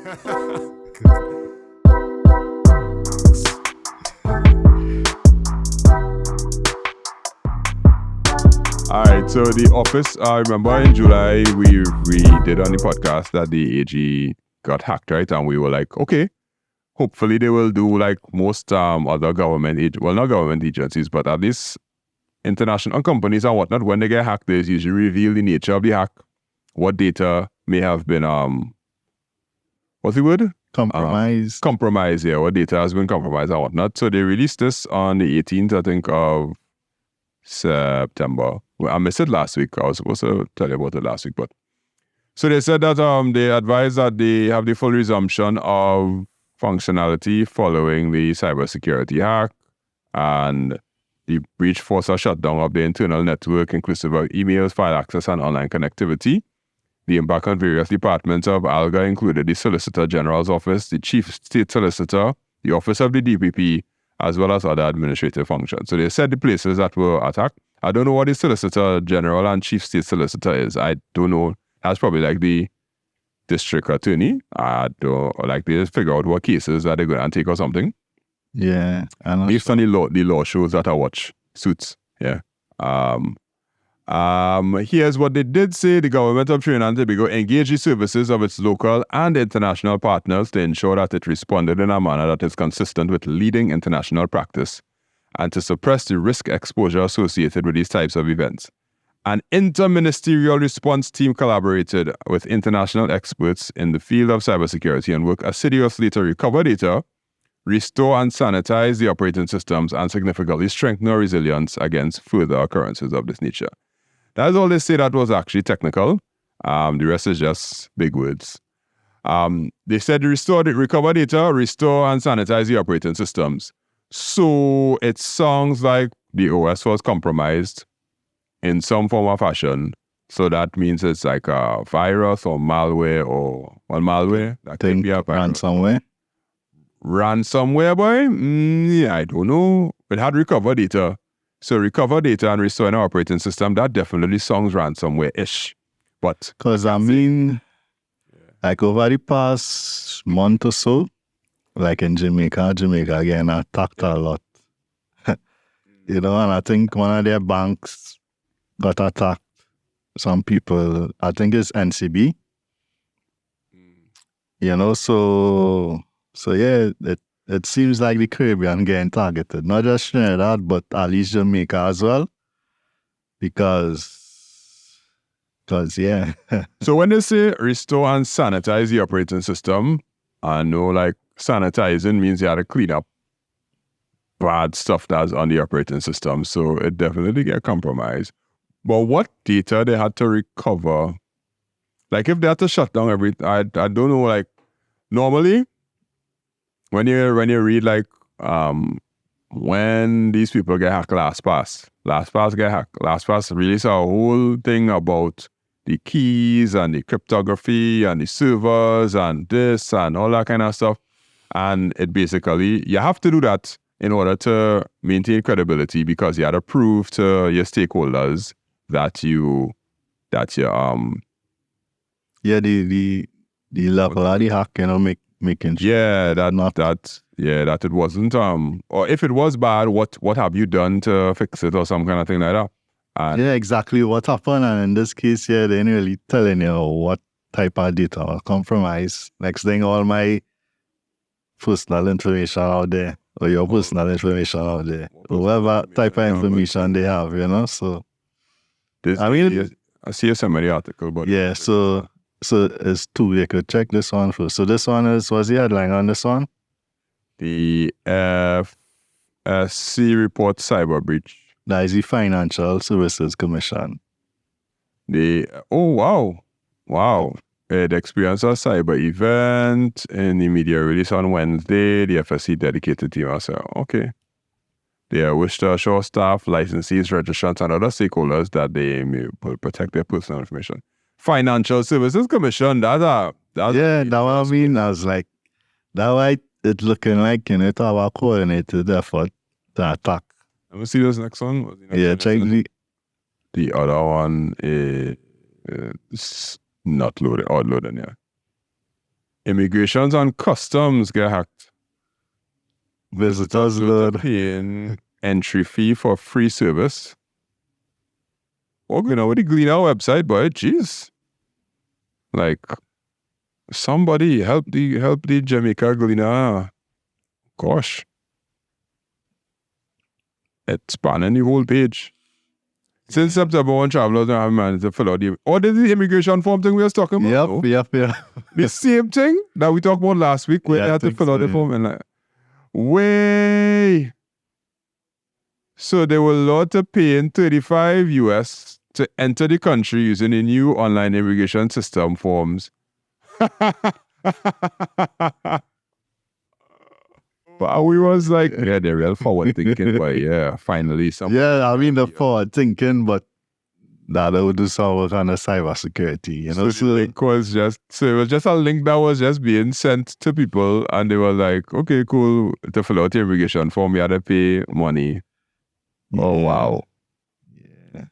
All right, so the office, I remember in July, we did on the podcast that the AG got hacked, right? And we were like, okay, hopefully they will do like most other government, not government agencies, but at least international companies and whatnot. When they get hacked, they usually reveal the nature of the hack, what data may have been, what's the word? Compromised. Compromised, yeah, what data has been compromised and whatnot. So they released this on the 18th, I think, of September. Well, I missed it last week. I was supposed to tell you about it last week, but so they said that they advised that they have the full resumption of functionality following the cybersecurity hack, and the breach forced a shutdown of the internal network, inclusive of emails, file access, and online connectivity. The impact on various departments of ALGA included the Solicitor General's Office, the Chief State Solicitor, the Office of the DPP, as well as other administrative functions. So they said the places that were attacked. I don't know what the Solicitor General and Chief State Solicitor is. I don't know. That's probably like the district attorney. I don't like they just figure out what cases that they're going to take or something. Yeah. Based on the law shows that I watch, Suits. Yeah. Here's what they did say. The government of Trinidad and Tobago engaged the services of its local and international partners to ensure that it responded in a manner that is consistent with leading international practice and to suppress the risk exposure associated with these types of events. An inter-ministerial response team collaborated with international experts in the field of cybersecurity and worked assiduously to recover data, restore and sanitize the operating systems, and significantly strengthen our resilience against further occurrences of this nature. That's all they say that was actually technical. The rest is just big words. They said recover data, restore and sanitize the operating systems. So it sounds like the OS was compromised in some form or fashion. So that means it's like a virus or malware or malware. That could be a virus. Ransomware, boy? Yeah, I don't know. It had recover data. So recover data and restore an operating system, that definitely sounds ransomware-ish. But because like over the past month or so, like in Jamaica getting attacked a lot. And I think one of their banks got attacked. Some people, I think it's NCB. So yeah, it seems like the Caribbean getting targeted. Not just Trinidad, but at least Jamaica as well. Because yeah. So when they say restore and sanitize the operating system, I know like sanitizing means you had to clean up bad stuff that's on the operating system. So it definitely get compromised. But what data they had to recover? Like if they had to shut down I don't know, like normally when you read like when these people get hacked LastPass get hacked. LastPass released a whole thing about the keys and the cryptography and the servers and this and all that kind of stuff. And it basically, you have to do that in order to maintain credibility because you had to prove to your stakeholders that the level of the hack, making sure. that it wasn't or if it was bad, what have you done to fix it or some kind of thing like that. And exactly what happened. And in this case, they ain't really telling you what type of data was compromised. Next thing, all my personal information out there, or your personal information out there, whatever type of information they have, so. I see a summary article, but so it's two. You could check this one first. So this one what's the headline on this one? The FSC report cyber breach. That is the Financial Services Commission. Wow. It experienced a cyber event in the media release on Wednesday. The FSC dedicated team also. Okay. They wish to assure staff, licensees, registrants, and other stakeholders that they may protect their personal information. Financial Services Commission, that's what I mean. I was like, that why it's looking like, it have a coordinated effort to attack. Let me see this next one. Check the other one is not loaded, or loaded, yeah. immigrations and customs get hacked. Visitors load. Paying entry fee for free service. Well, with the Gleaner website, boy, jeez. Like, somebody help the Jamaica Gleaner. Gosh. It's spanning the whole page. Since September 1, travelers don't have managed to fill out the... Oh, this is the immigration form thing we was talking about? Yep. The same thing that we talked about last week where they had to fill out the form and like... Way. So they were allowed to pay in $35 US to enter the country using the new online immigration system forms. But we was like, yeah, they're real forward thinking, but yeah, finally some. Yeah, I mean the forward thinking, but that would do some kind of cybersecurity, So the link was it was just a link that was just being sent to people, and they were like, okay, cool, to fill out the immigration form, you had to pay money. Oh wow. Yeah.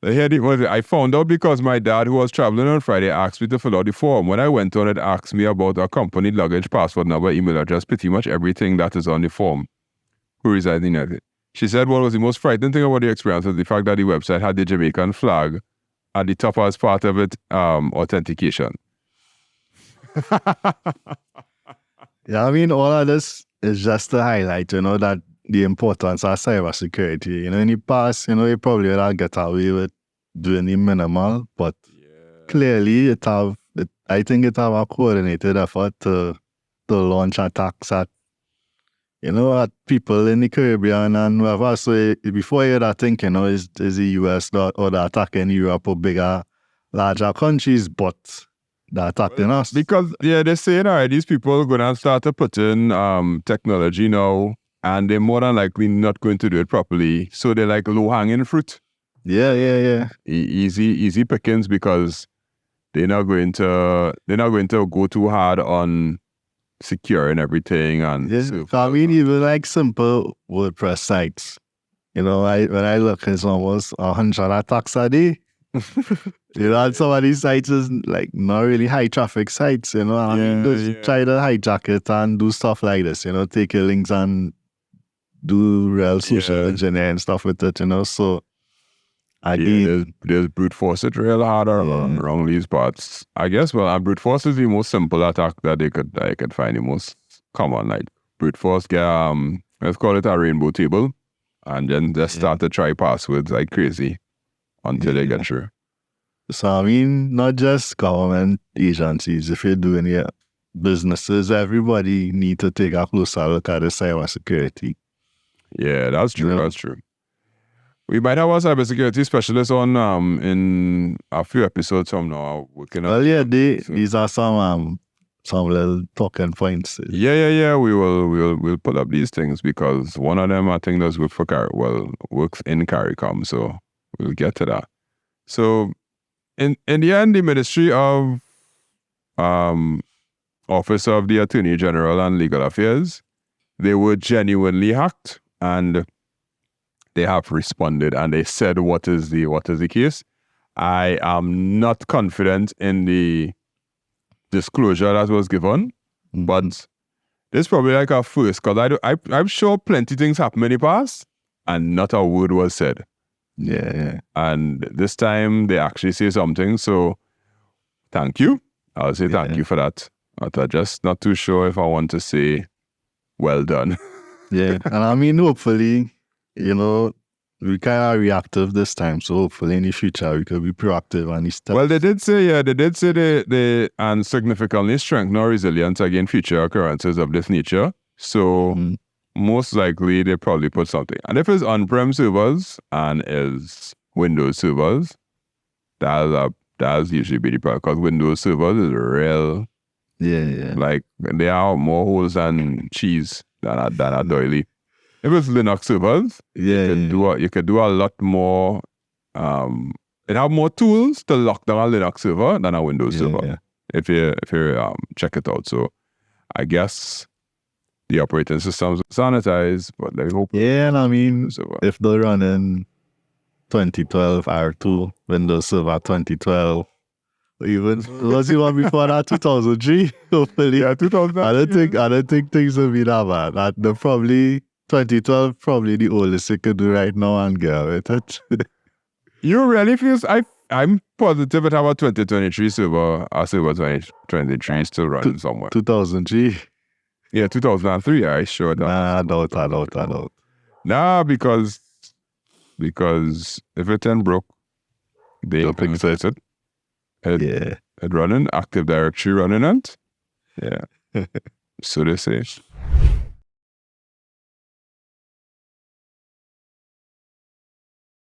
I found out because my dad, who was traveling on Friday, asked me to fill out the form. When I went on, it asked me about a company luggage, passport number, email address, pretty much everything that is on the form. Who resides in the United. She said what was the most frightening thing about the experience was the fact that the website had the Jamaican flag at the top as part of it, authentication. Yeah, I mean, all of this is just to highlight, that the importance of cybersecurity. In the past, you probably would have got away with doing the minimal, but clearly I think it have a coordinated effort to launch attacks at at people in the Caribbean and whatever. So before you that think, is the US or the attack in Europe or bigger, larger countries, but they're attacking us. Because, they're saying, all right, these people are going to start to put in technology now, and they're more than likely not going to do it properly. So they're like low-hanging fruit. Yeah. Easy pickings because they're not going to go too hard on securing everything and I mean, even like simple WordPress sites. When I look, it's almost 100 attacks a day. And some of these sites is like not really high traffic sites, try to hijack it and do stuff like this, take your links and do real social engineering and stuff with it, So again, there's brute force it real hard around these parts. I guess brute force is the most simple attack that they could find, the most common. Like brute force get let's call it a rainbow table, and then just start to try passwords like crazy until they get through. So I mean, not just government agencies. If you're doing your businesses, everybody need to take a closer look at the cybersecurity. Yeah, that's true. That's true. We might have a cybersecurity specialist on in a few episodes from now. These are some little talking points. Yeah. We'll put up these things because one of them I think does work for works in CARICOM, so we'll get to that. So in the end, the Ministry of Office of the Attorney General and Legal Affairs, they were genuinely hacked, and they have responded and they said what is the case. I am not confident in the disclosure that was given, but this is probably like a first, because I'm sure plenty things happened in the past and not a word was said. Yeah. And this time they actually say something, so thank you. I'll say thank you for that. But I'm just not too sure if I want to say well done. Yeah, and I mean, hopefully, we kind of reactive this time, so hopefully in the future we could be proactive and steps. Well, they did say they and significantly strengthen our resilience against future occurrences of this nature. So most likely they probably put something. And if it's on-prem servers and is Windows servers, that's usually be the problem, because Windows servers is real. Yeah. Like they have more holes than cheese than a doily. If it's Linux servers, you could do a lot more. It have more tools to lock down a Linux server than a Windows server. Yeah. If you check it out. So I guess the operating systems sanitized, but they hope. Yeah, and I mean, if they're running 2012 R2 Windows Server 2012, Even was the one before that 2003? Hopefully. Yeah, 2000. I don't think things will be that bad. The probably 2012 probably the oldest it could do right now and get with it. You really feel I'm positive that our 2023 server, our server 2023 is still running somewhere. 2003. Yeah, 2003, I sure that. Nah, I don't. Nah, because if it ain't broke, they Don't can fix fix it. Yeah. It running, Active Directory running it. Yeah. So they say.